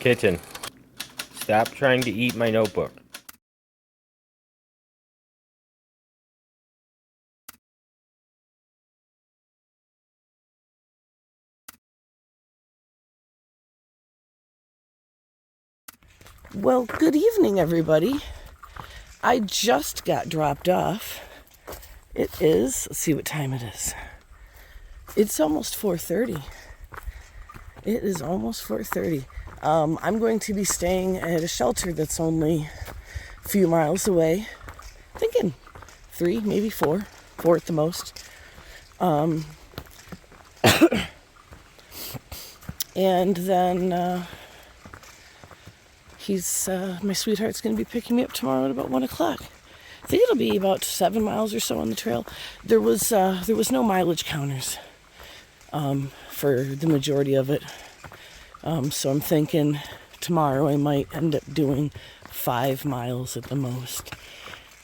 Kitten, stop trying to eat my notebook. Well, good evening, everybody. I just got dropped off. It is, let's see what time it is. It's almost 4:30. It is almost 4:30. I'm going to be staying at a shelter that's only a few miles away. Thinking 3, maybe 4 at the most. And then my sweetheart's going to be picking me up tomorrow at about 1 o'clock. I think it'll be about 7 miles or so on the trail. There was no mileage counters for the majority of it. So I'm thinking tomorrow I might end up doing 5 miles at the most.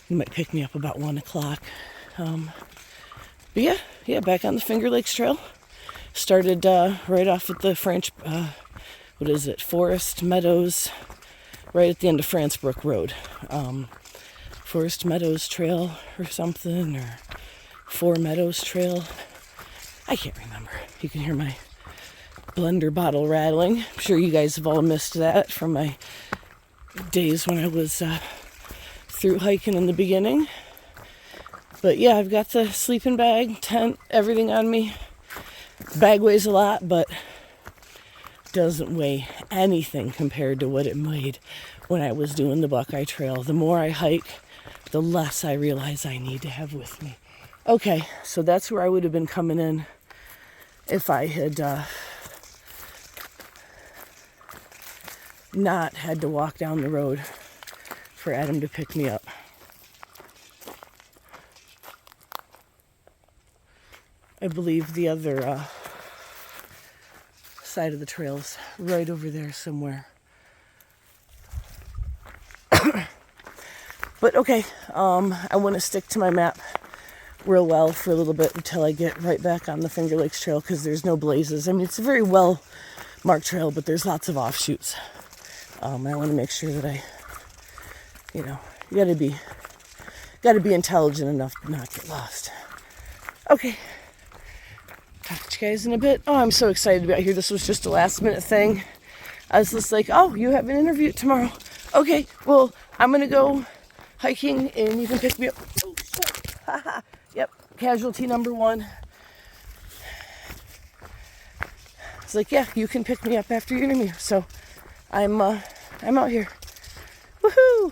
He might pick me up about 1 o'clock. But yeah, back on the Finger Lakes Trail. Started right off at the Forest Meadows, right at the end of Francebrook Road. Forest Meadows Trail or something, or Four Meadows Trail. I can't remember. You can hear my blender bottle rattling. I'm sure you guys have all missed that from my days when I was through hiking in the beginning. But yeah, I've got the sleeping bag, tent, everything on me. Bag weighs a lot, but doesn't weigh anything compared to what it weighed when I was doing the Buckeye Trail. The more I hike, the less I realize I need to have with me. Okay, so that's where I would have been coming in if I had not had to walk down the road for Adam to pick me up. I believe the other side of the trail's right over there somewhere. But okay, I want to stick to my map real well for a little bit until I get right back on the Finger Lakes Trail, because there's no blazes. I mean, it's a very well marked trail, but there's lots of offshoots. I want to make sure that you gotta be intelligent enough to not get lost. Okay. Talk to you guys in a bit. Oh, I'm so excited to be out here. This was just a last minute thing. I was just like, oh, you have an interview tomorrow. Okay, well, I'm going to go hiking and you can pick me up. Oh, shit. Haha. Yep, casualty number 1. It's like, yeah, you can pick me up after your interview. So I'm out here. Woohoo!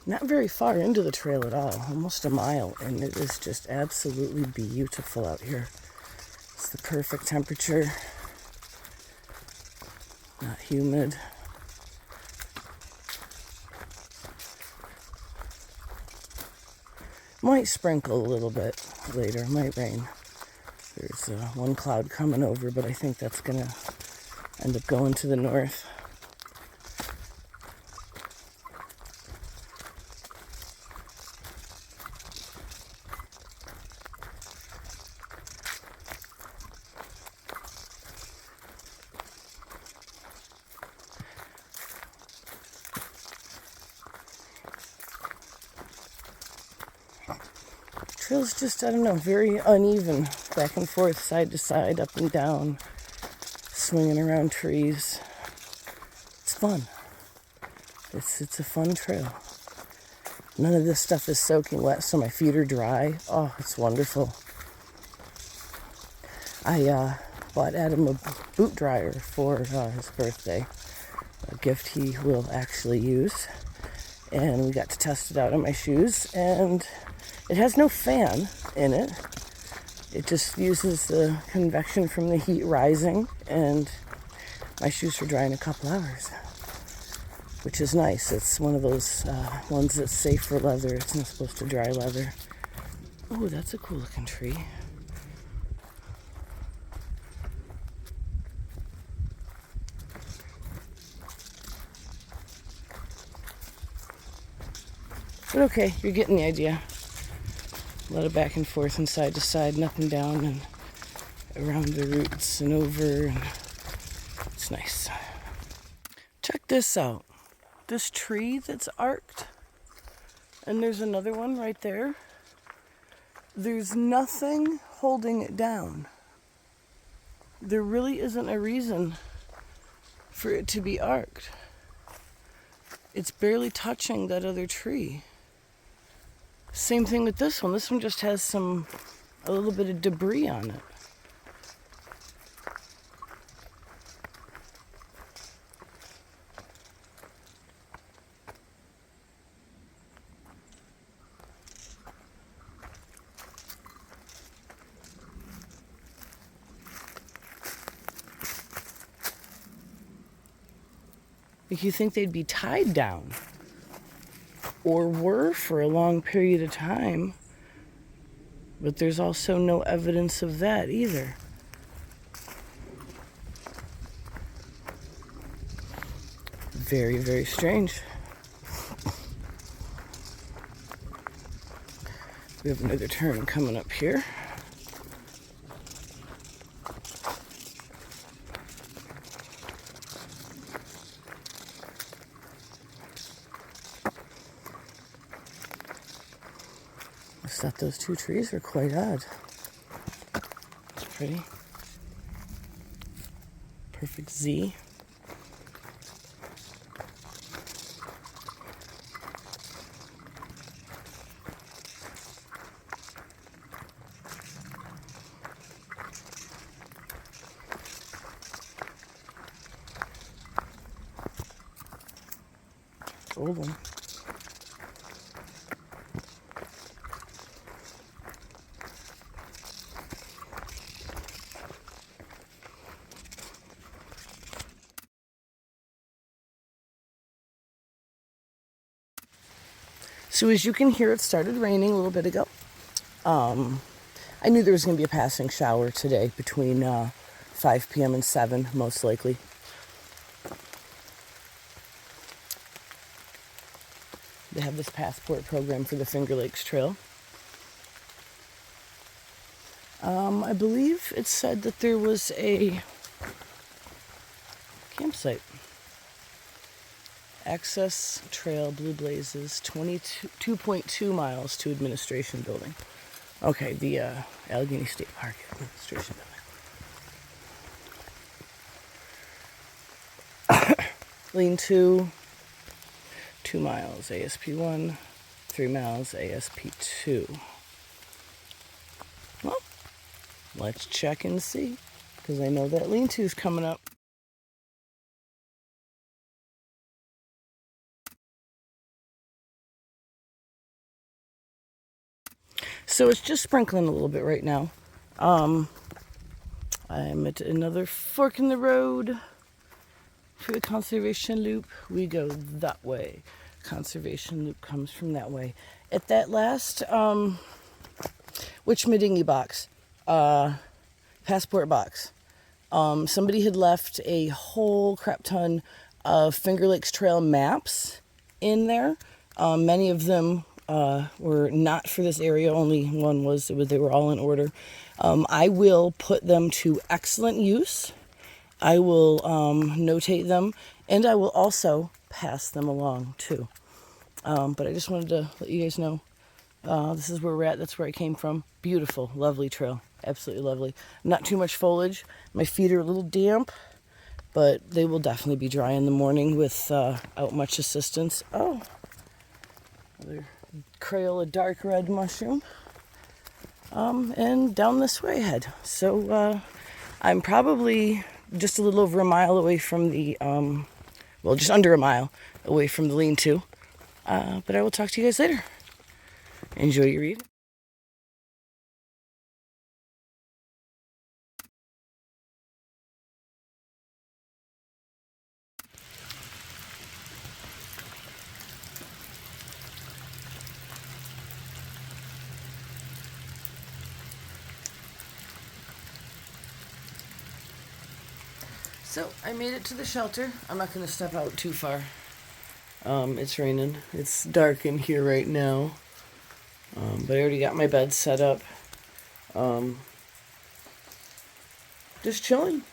Not very far into the trail at all, almost a mile, and it is just absolutely beautiful out here. It's the perfect temperature, not humid. Might sprinkle a little bit later, might rain. There's one cloud coming over, but I think that's gonna end up going to the north. Trail's just, I don't know, very uneven, back and forth, side to side, up and down, swinging around trees. It's fun. It's a fun trail. None of this stuff is soaking wet, so my feet are dry. Oh, it's wonderful. I bought Adam a boot dryer for his birthday, a gift he will actually use. And we got to test it out on my shoes, and it has no fan in it. It just uses the convection from the heat rising, and my shoes were dry in a couple hours, which is nice. It's one of those ones that's safe for leather. It's not supposed to dry leather. Oh, that's a cool looking tree. But okay, you're getting the idea. A lot of back and forth and side to side, nothing down and around the roots and over. And it's nice. Check this out. This tree that's arced, and there's another one right there. There's nothing holding it down. There really isn't a reason for it to be arced. It's barely touching that other tree. Same thing with this one. This one just has a little bit of debris on it. Like, you think they'd be tied down, or were for a long period of time, but there's also no evidence of that either. Very, very strange. We have another turn coming up here. I thought those two trees were quite odd. It's pretty. Perfect Z. Old one. So as you can hear, it started raining a little bit ago. I knew there was going to be a passing shower today between 5 p.m. and 7, most likely. They have this passport program for the Finger Lakes Trail. I believe it said that there was a campsite. Access Trail, Blue Blazes, 2.2 miles to Administration Building. Okay, the Allegheny State Park Administration Building. Lean-to, 2 miles, ASP1, 3 miles, ASP2. Well, let's check and see, because I know that lean-to is coming up. So it's just sprinkling a little bit right now. I'm at another fork in the road for the conservation loop. We go that way. Conservation loop comes from that way. At that last, whatchamajingy box, passport box, somebody had left a whole crap ton of Finger Lakes Trail maps in there. Many of them were not for this area. Only one was. They were all in order. I will put them to excellent use. I will notate them, and I will also pass them along too. But I just wanted to let you guys know this is where we're at. That's where I came from. Beautiful, lovely trail. Absolutely lovely. Not too much foliage. My feet are a little damp, but they will definitely be dry in the morning without much assistance. Oh, another Crayola dark red mushroom. And down this way ahead. So I'm probably just a little over a mile away from the, just under a mile away from the lean-to. But I will talk to you guys later. Enjoy your read. So I made it to the shelter. I'm not going to step out too far. It's raining. It's dark in here right now. But I already got my bed set up. Just chilling.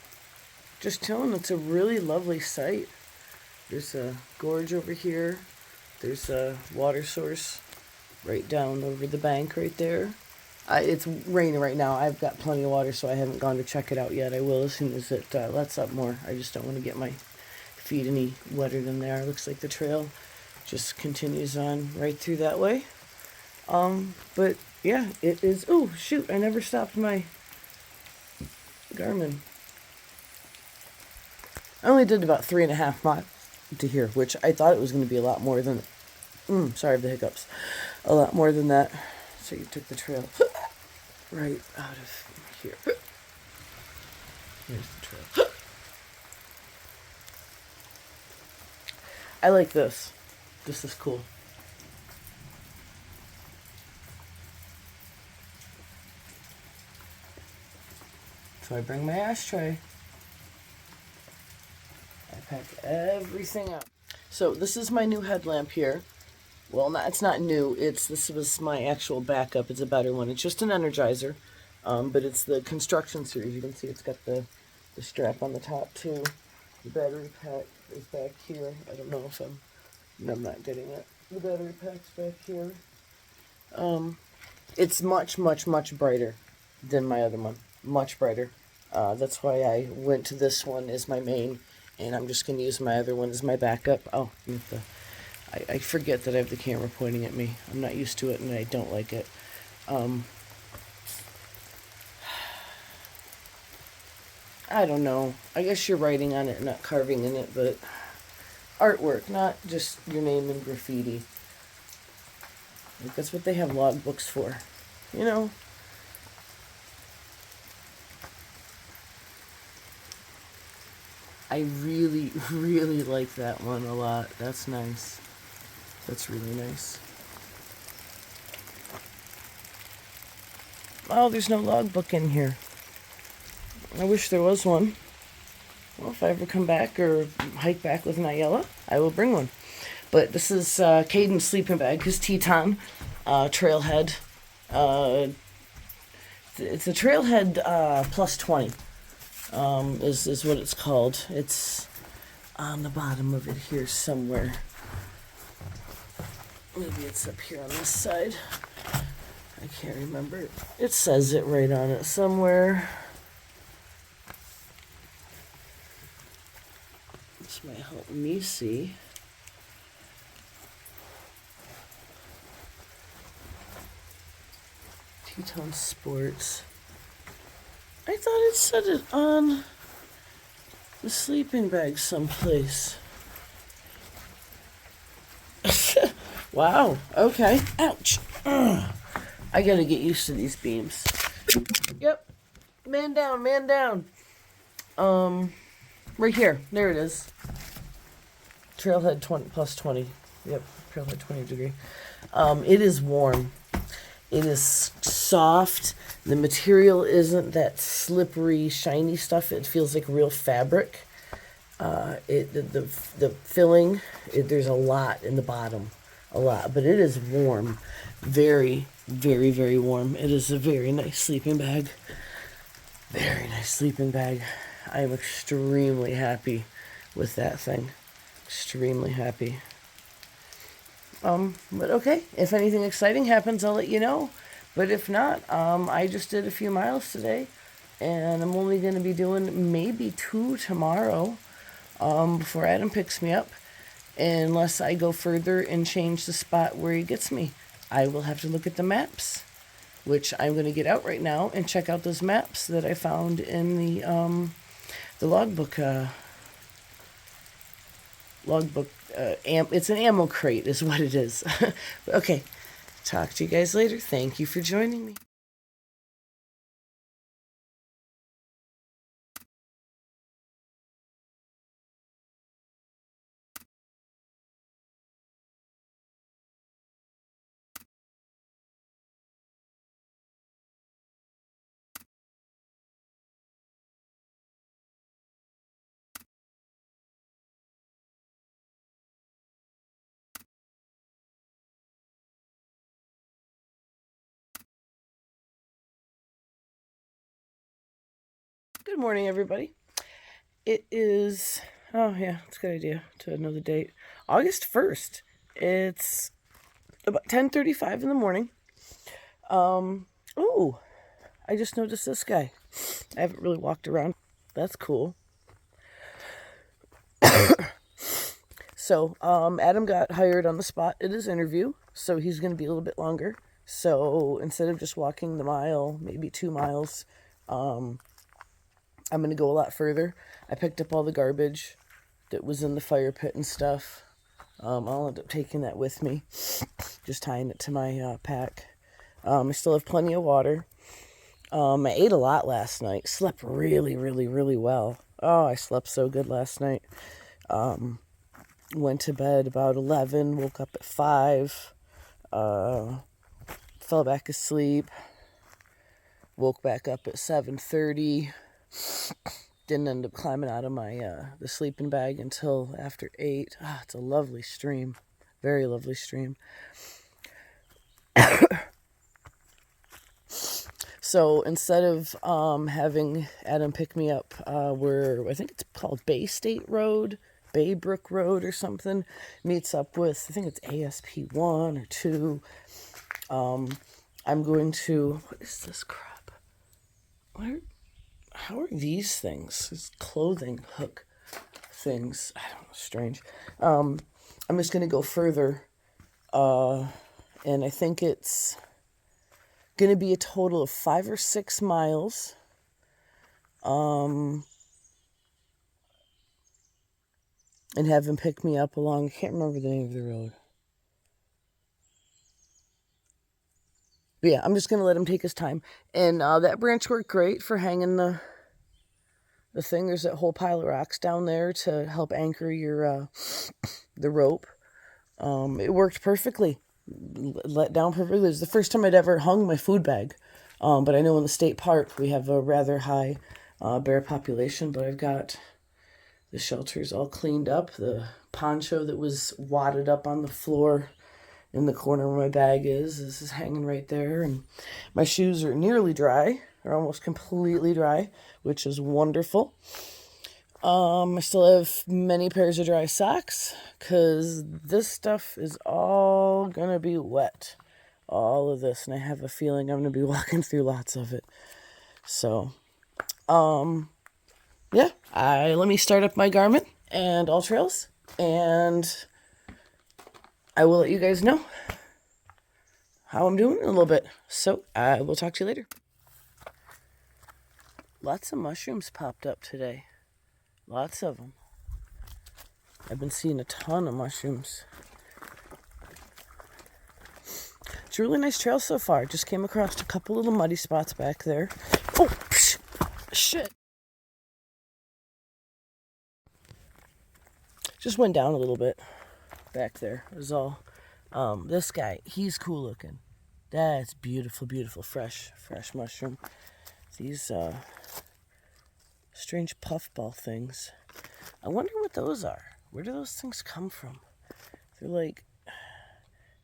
Just chilling. It's a really lovely sight. There's a gorge over here. There's a water source right down over the bank right there. It's raining right now. I've got plenty of water, so I haven't gone to check it out yet. I will as soon as it lets up more. I just don't want to get my feet any wetter than they are. Looks like the trail just continues on right through that way. But yeah, it is. Oh, shoot, I never stopped my Garmin. I only did about 3.5 miles to here, which I thought it was going to be a lot more than, sorry for the hiccups, a lot more than that. So you took the trail right out of here. Here's the trail. I like this. This is cool. So I bring my ashtray. I pack everything up. So this is my new headlamp here. Well, it's not new. This was my actual backup. It's a better one. It's just an Energizer, but it's the construction series. You can see it's got the strap on the top too. The battery pack is back here. I don't know if I'm not getting it. The battery pack's back here. It's much, much, much brighter than my other one. Much brighter. That's why I went to this one as my main, and I'm just going to use my other one as my backup. Oh, I forget that I have the camera pointing at me. I'm not used to it, and I don't like it. I don't know. I guess you're writing on it, not carving in it, but artwork, not just your name and graffiti. Like, that's what they have logbooks for, you know? I really, really like that one a lot. That's nice. That's really nice. Oh, there's no logbook in here. I wish there was one. Well, if I ever come back or hike back with Nayela, I will bring one. But this is Caden's sleeping bag, his Teton Trailhead. It's a Trailhead plus 20 is what it's called. It's on the bottom of it here somewhere. Maybe it's up here on this side. I can't remember. It says it right on it somewhere. This might help me see. Teton Sports. I thought it said it on the sleeping bag someplace. Wow, okay. Ouch. I gotta get used to these beams. Yep. Man down, man down. Right here. There it is. Trailhead 20 plus 20. Yep, Trailhead 20 degree. It is warm. It is soft. The material isn't that slippery, shiny stuff. It feels like real fabric. The filling, there's a lot in the bottom. A lot. But it is warm. Very, very, very warm. It is a very nice sleeping bag. Very nice sleeping bag. I am extremely happy with that thing. Extremely happy. But okay, if anything exciting happens, I'll let you know. But if not, I just did a few miles today, and I'm only going to be doing maybe 2 tomorrow, before Adam picks me up, unless I go further and change the spot where he gets me. I will have to look at the maps, which I'm going to get out right now and check out those maps that I found in the logbook. It's an ammo crate is what it is. Okay, talk to you guys later. Thank you for joining me. Good morning, everybody. It is, oh yeah, it's a good idea to know the date. August 1st. It's about 10:35 in the morning. Oh, I just noticed this guy. I haven't really walked around. That's cool. So, Adam got hired on the spot at his interview, so he's going to be a little bit longer. So, instead of just walking the mile, maybe 2 miles, I'm going to go a lot further. I picked up all the garbage that was in the fire pit and stuff. I'll end up taking that with me, just tying it to my pack. I still have plenty of water. I ate a lot last night. Slept really, really, really well. Oh, I slept so good last night. Went to bed about 11, woke up at 5, fell back asleep, woke back up at 7:30. Didn't end up climbing out of my the sleeping bag until after 8. Ah, it's a lovely stream. Very lovely stream. So instead of having Adam pick me up where I think it's called Baybrook Road or something, meets up with, I think it's ASP 1 or 2. I'm going to, what is this crap? How are these things? These clothing hook things. I don't know, strange. I'm just going to go further. And I think it's going to be a total of 5 or 6 miles. And have him pick me up along, I can't remember the name of the road. But yeah, I'm just going to let him take his time. And that branch worked great for hanging the thing. There's that whole pile of rocks down there to help anchor your the rope. It worked perfectly. Let down perfectly. It was the first time I'd ever hung my food bag. But I know in the state park we have a rather high bear population, but I've got the shelters all cleaned up. The poncho that was wadded up on the floor in the corner where my bag is hanging right there. And my shoes are nearly dry. They're almost completely dry, which is wonderful. I still have many pairs of dry socks because this stuff is all going to be wet. All of this. And I have a feeling I'm going to be walking through lots of it. So, yeah, let me start up my garment and all trails, and I will let you guys know how I'm doing in a little bit. So I will talk to you later. Lots of mushrooms popped up today. Lots of them. I've been seeing a ton of mushrooms. It's a really nice trail so far. Just came across a couple little muddy spots back there. Oh, shit. Just went down a little bit back there. It was all. This guy, he's cool looking. That's beautiful, beautiful, fresh mushroom. These strange puffball things. I wonder what those are. Where do those things come from? They're like,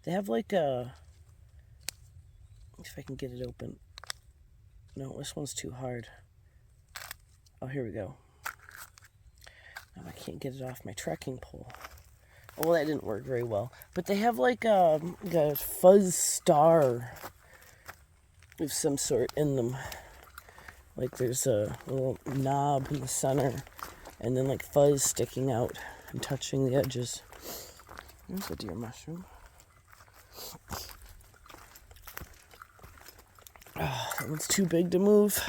they have like a, if I can get it open. No, this one's too hard. Oh, here we go. Now I can't get it off my trekking pole. Oh, well, that didn't work very well. But they have like a fuzz star of some sort in them. Like there's a little knob in the center and then like fuzz sticking out and touching the edges. There's a deer mushroom. That one's too big to move.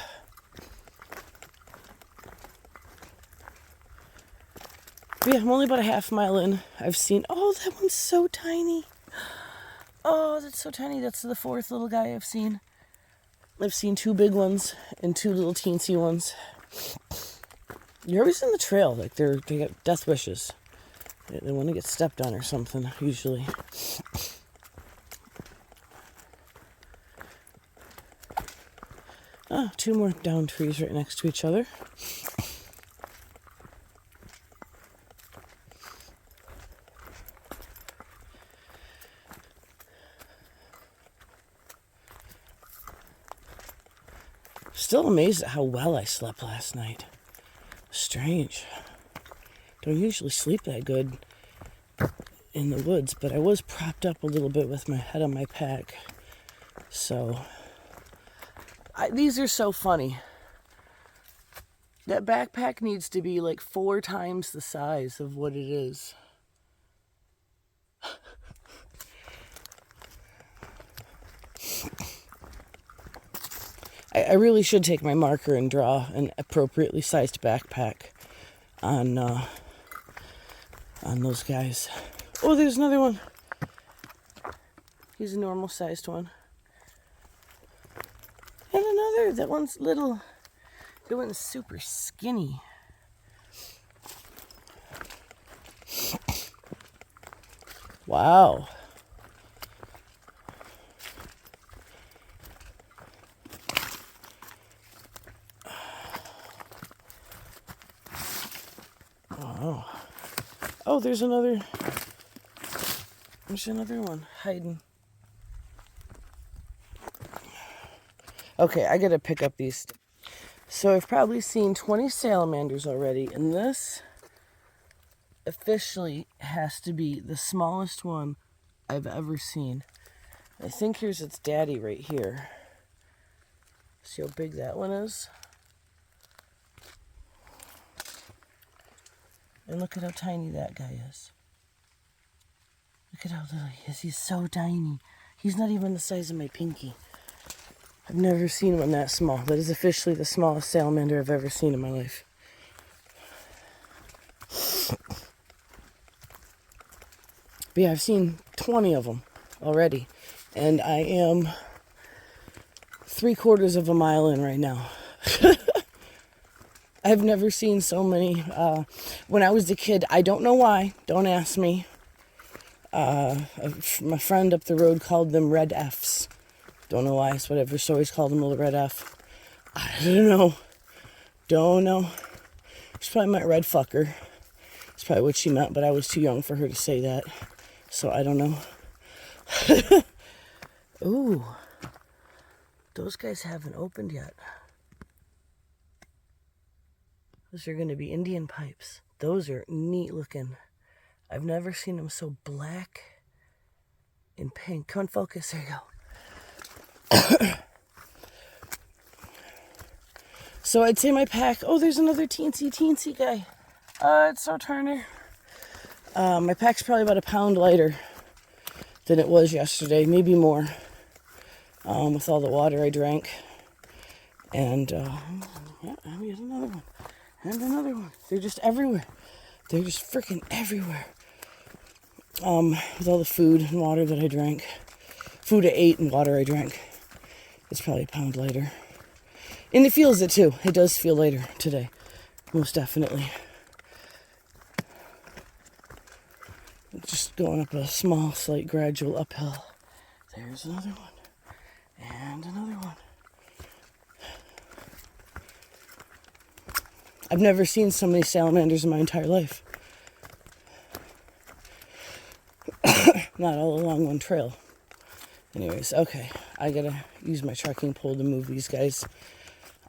But yeah, I'm only about a half mile in. I've seen, oh, that one's so tiny. Oh, that's so tiny. That's the fourth little guy I've seen. I've seen 2 big ones and 2 little teensy ones. You're always in the trail. Like, they got death wishes. They want to get stepped on or something, usually. Oh, 2 more down trees right next to each other. Still amazed at how well I slept last night. Strange. Don't usually sleep that good in the woods, but I was propped up a little bit with my head on my pack. So, these are so funny. That backpack needs to be like 4 times the size of what it is. I really should take my marker and draw an appropriately sized backpack on those guys. Oh, there's another one. He's a normal sized one. And another. That one's little. That one's super skinny. Wow. Oh. Oh, there's another one hiding. Okay, I gotta pick up these. So I've probably seen 20 salamanders already, and this officially has to be the smallest one I've ever seen. I think here's its daddy right here. See how big that one is? And look at how tiny that guy is. Look at how little he is. He's so tiny. He's not even the size of my pinky. I've never seen one that small. That is officially the smallest salamander I've ever seen in my life. But yeah, I've seen 20 of them already. And I am 3/4 of a mile in right now. I've never seen so many. When I was a kid, I don't know why. Don't ask me. My friend up the road called them red Fs. Don't know why. It's whatever. So always called them a red F. I don't know. Don't know. She probably meant red fucker. That's probably what she meant, but I was too young for her to say that. So I don't know. Ooh. Those guys haven't opened yet. Those are going to be Indian pipes. Those are neat looking. I've never seen them so black and pink. Come on, focus. There you go. So I'd say my pack. Oh, there's another teensy guy. It's so Turner. My pack's probably about a pound lighter than it was yesterday, maybe more, with all the water I drank. And yeah, here's another one. And another one. They're just everywhere. They're just freaking everywhere. With all the food and water that I drank. Food I ate and water I drank. It's probably a pound lighter. And it feels it too. It does feel lighter today. Most definitely. Just going up a small, slight, gradual uphill. There's another one. And another one. I've never seen so many salamanders in my entire life. Not all along one trail. Anyways, okay. I gotta use my trekking pole to move these guys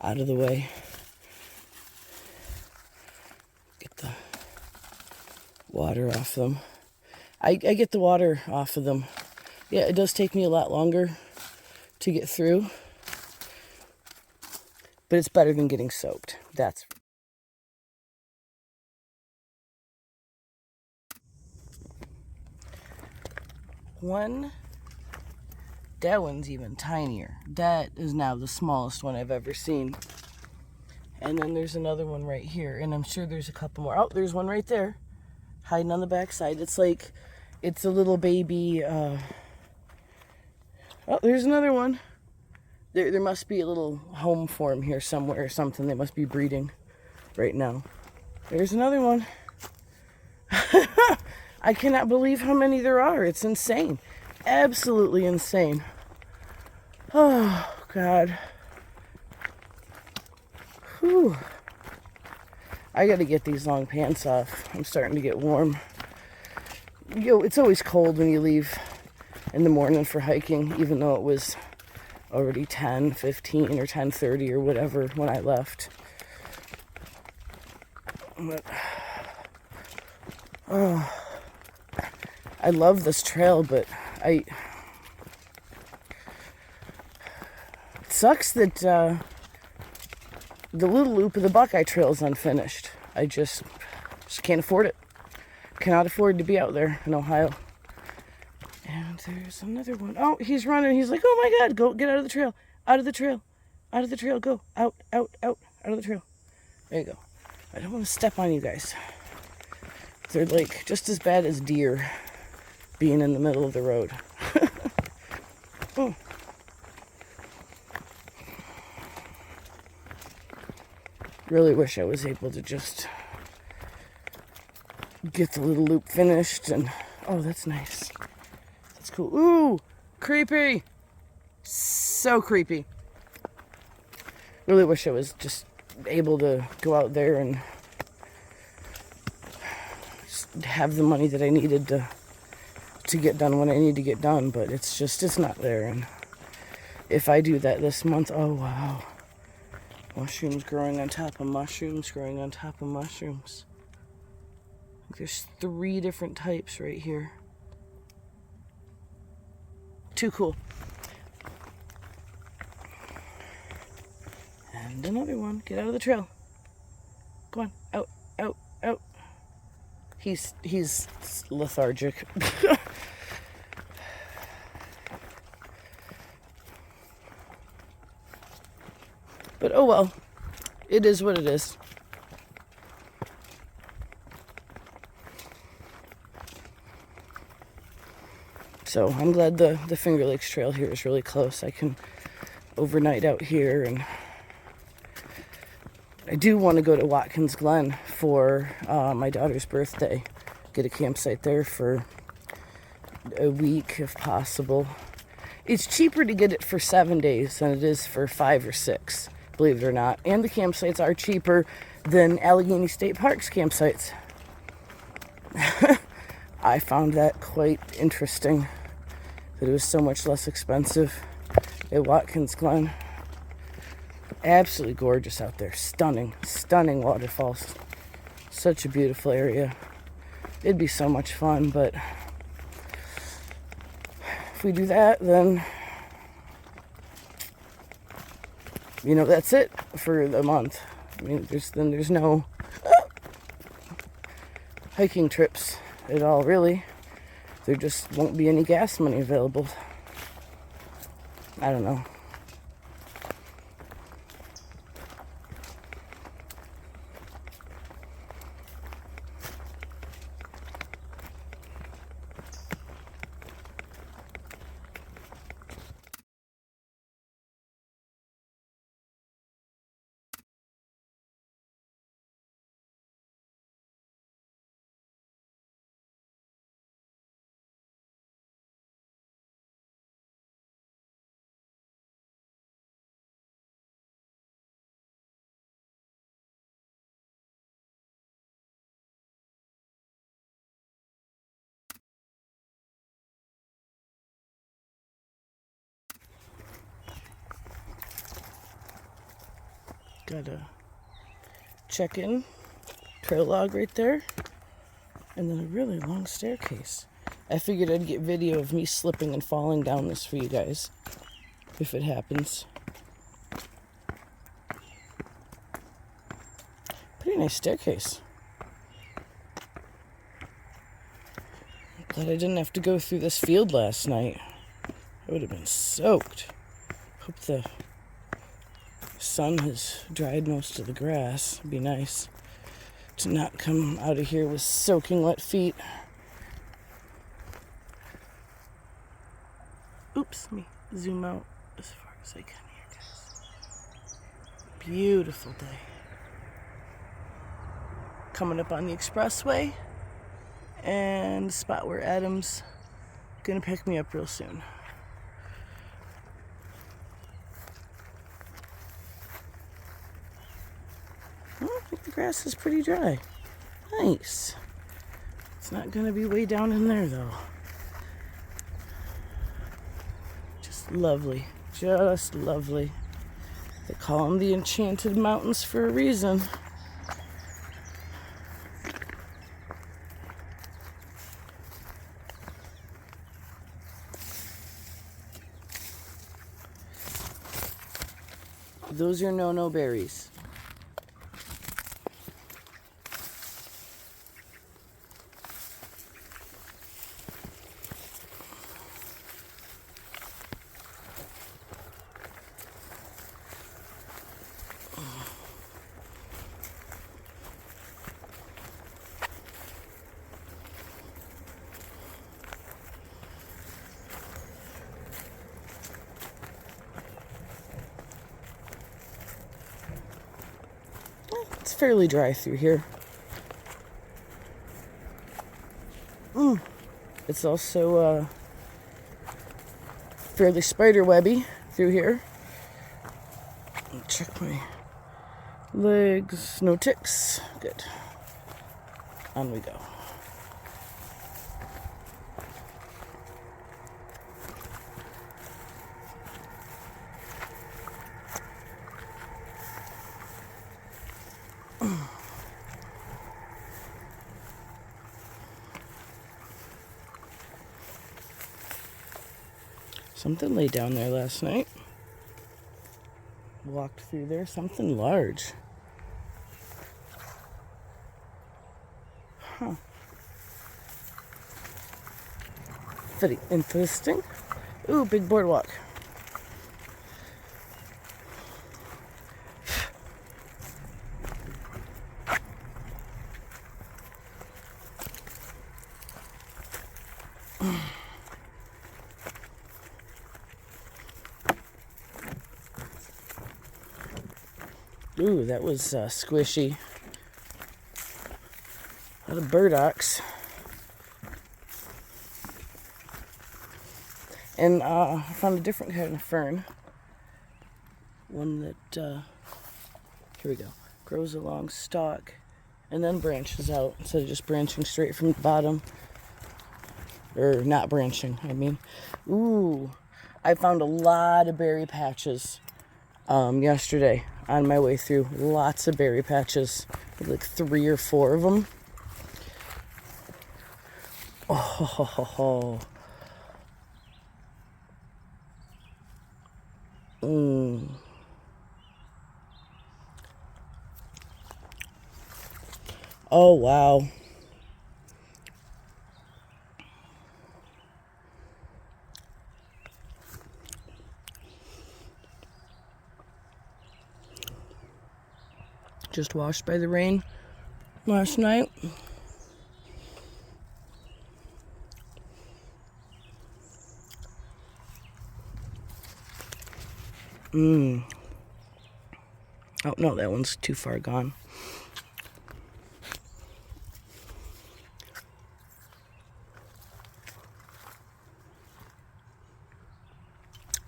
out of the way. Get the water off them. I get the water off of them. Yeah, it does take me a lot longer to get through. But it's better than getting soaked. That's one, That one's even tinier. That is now the smallest one I've ever seen. And then there's another one right here, and I'm sure there's a couple more. Oh, there's one right there, hiding on the backside. It's like, it's a little baby. Oh, there's another one. There must be a little home for him here somewhere or something. They must be breeding right now. There's another one. I cannot believe how many there are. It's insane. Absolutely insane. Oh, God. Whew. I gotta get these long pants off. I'm starting to get warm. It's always cold when you leave in the morning for hiking, even though it was already 10:15 or 10:30 or whatever when I left. But, oh, I love this trail, but it sucks that the little loop of the Buckeye Trail is unfinished. I just can't afford it. Cannot afford to be out there in Ohio. And there's another one. Oh, he's running. He's like, oh my God, go get out of the trail. Out of the trail. Out of the trail. Go. Out, out, out. Out of the trail. There you go. I don't want to step on you guys. They're like just as bad as deer being in the middle of the road. Oh. Really wish I was able to just get the little loop finished. And oh, that's nice. That's cool. Ooh, creepy. So creepy. Really wish I was just able to go out there and just have the money that I needed to get done when I need to get done, but it's not there. And if I do that this month, oh wow. Mushrooms growing on top of mushrooms, growing on top of mushrooms. There's 3 different types right here. Too cool. And another one. Get out of the trail. Go on. Out, out, out. He's lethargic. But oh well. It is what it is. So I'm glad the Finger Lakes Trail here is really close. I can overnight out here, and I do want to go to Watkins Glen for my daughter's birthday. Get a campsite there for a week if possible. It's cheaper to get it for 7 days than it is for 5 or 6, believe it or not. And the campsites are cheaper than Allegheny State Park's campsites. I found that quite interesting, that it was so much less expensive at Watkins Glen. Absolutely gorgeous out there. Stunning, stunning waterfalls. Such a beautiful area. It'd be so much fun, but if we do that, then, that's it for the month. I mean, there's no hiking trips at all, really. There just won't be any gas money available. I don't know. Got a check-in trail log right there, and then a really long staircase. I figured I'd get video of me slipping and falling down this for you guys, if it happens. Pretty nice staircase. Glad I didn't have to go through this field last night. I would have been soaked. Hope the sun has dried most of the grass. It'd be nice to not come out of here with soaking wet feet. Oops, let me zoom out as far as I can here, guys. Beautiful day. Coming up on the expressway, and the spot where Adam's gonna pick me up real soon. Oh, I think the grass is pretty dry. Nice. It's not gonna be way down in there though. Just lovely. Just lovely. They call them the Enchanted Mountains for a reason. Those are no-no berries. It's fairly dry through here. It's also fairly spiderwebby through here. Check my legs. No ticks. Good. On we go. Something lay down there last night. Walked through there. Something large. Huh. Pretty interesting. Ooh, big boardwalk. Ooh, that was squishy. A lot of burdocks. And I found a different kind of fern. One that, here we go, grows along stalk and then branches out instead of just branching straight from the bottom. Or not branching, I mean. Ooh, I found a lot of berry patches yesterday on my way through. Lots of berry patches, like 3 or 4 of them. Oh, Oh, wow. Just washed by the rain last night. Oh, no, that one's too far gone.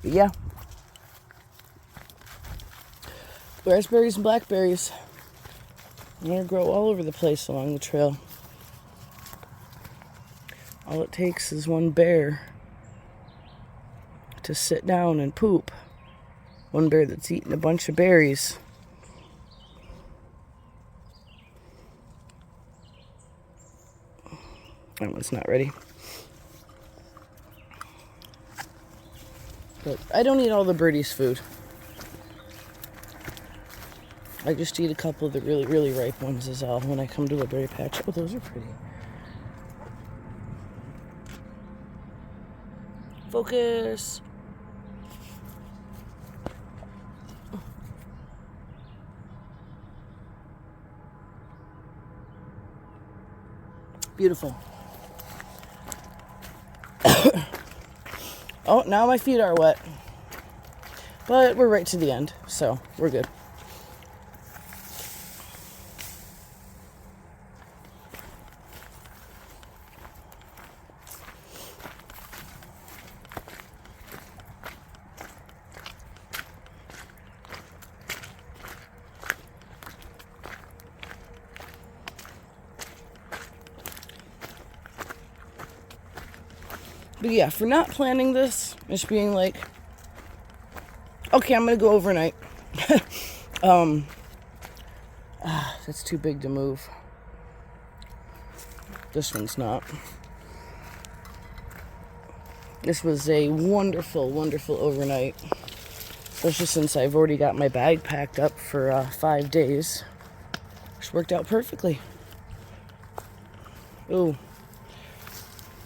But yeah. Raspberries and blackberries. They grow all over the place along the trail. All it takes is one bear to sit down and poop. One bear that's eaten a bunch of berries. That one's not ready. But I don't eat all the birdies' food. I just eat a couple of the really, really ripe ones is all when I come to a berry patch. Oh, those are pretty. Focus. Beautiful. Oh, now my feet are wet. But we're right to the end, so we're good. But yeah, for not planning this, just being like, okay, I'm gonna go overnight. That's too big to move. This one's not. This was a wonderful, wonderful overnight. Especially since I've already got my bag packed up for 5 days. Just worked out perfectly. Ooh,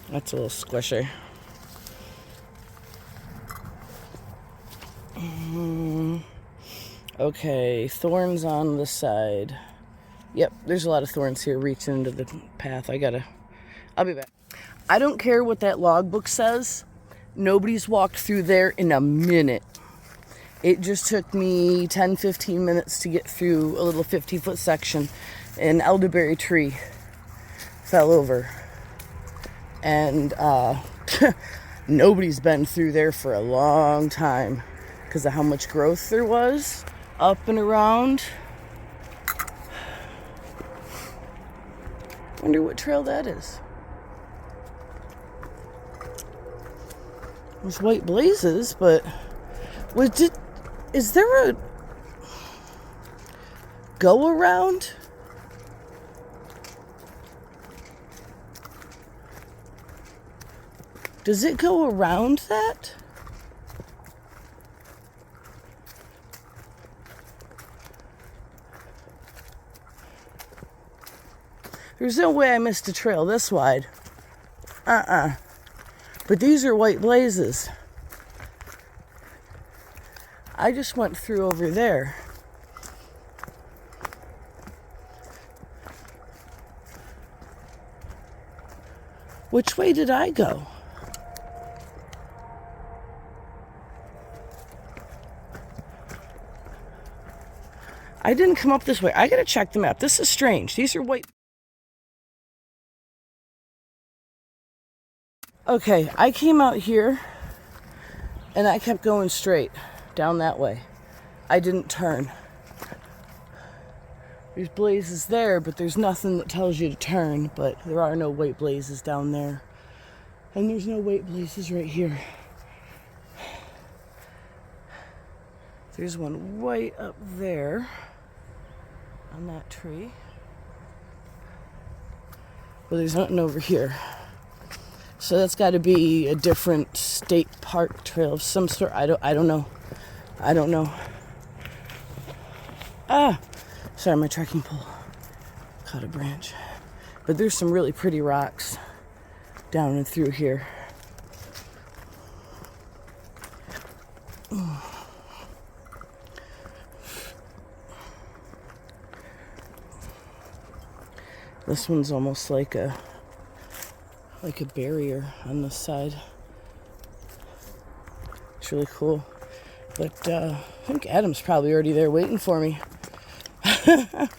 that's a little squishy. Okay, thorns on the side. Yep, there's a lot of thorns here reaching into the path. I'll be back. I don't care what that logbook says. Nobody's walked through there in a minute. It just took me 10-15 minutes to get through a little 50-foot section. An elderberry tree fell over. And nobody's been through there for a long time because of how much growth there was up and around. Wonder what trail that is. There's white blazes, but is there a go around? Does it go around that? There's no way I missed a trail this wide. But these are white blazes. I just went through over there. Which way did I go? I didn't come up this way. I gotta check the map. This is strange. These are white. Okay, I came out here and I kept going straight down that way. I didn't turn. There's blazes there, but there's nothing that tells you to turn, but there are no white blazes down there. And there's no white blazes right here. There's one right up there on that tree. But there's nothing over here. So that's got to be a different state park trail of some sort. I don't know. Sorry, my trekking pole caught a branch. But there's some really pretty rocks down and through here. This one's almost like a barrier on this side. It's really cool. But I think Adam's probably already there waiting for me. Got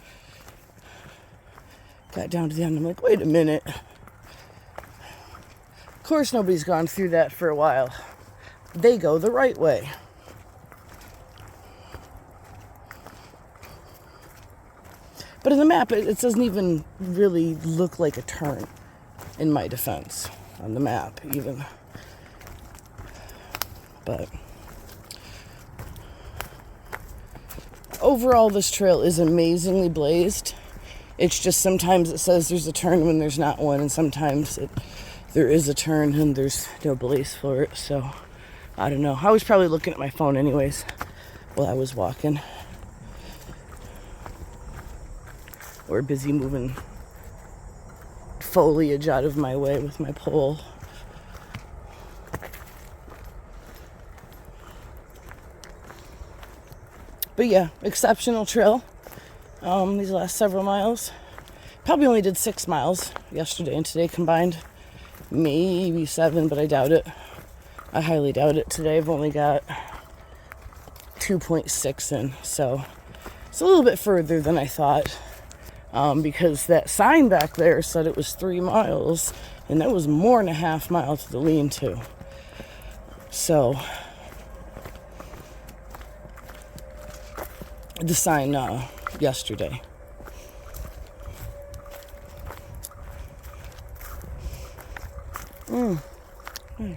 down to the end. I'm like, wait a minute. Of course nobody's gone through that for a while. They go the right way. But in the map, it doesn't even really look like a turn, in my defense, on the map even. But overall, this trail is amazingly blazed. It's just sometimes it says there's a turn when there's not one, and sometimes there is a turn and there's no blaze for it. So I don't know. I was probably looking at my phone anyways while I was walking. Or busy moving foliage out of my way with my pole. But yeah, exceptional trail. These last several miles. Probably only did 6 miles yesterday and today combined. Maybe 7, but I doubt it. I highly doubt it. Today I've only got 2.6 in, so it's a little bit further than I thought. Because that sign back there said it was 3 miles, and that was more than a half mile to the lean-to. So, the sign yesterday. Nice.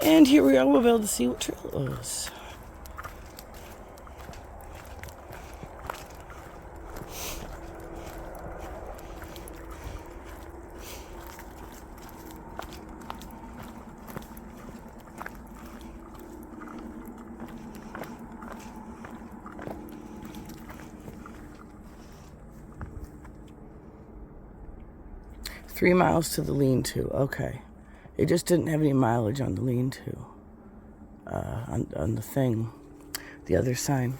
And here we are, we'll be able to see what trail it is. Three miles to the lean-to, okay. It just didn't have any mileage on the lean-to, on the thing, the other sign.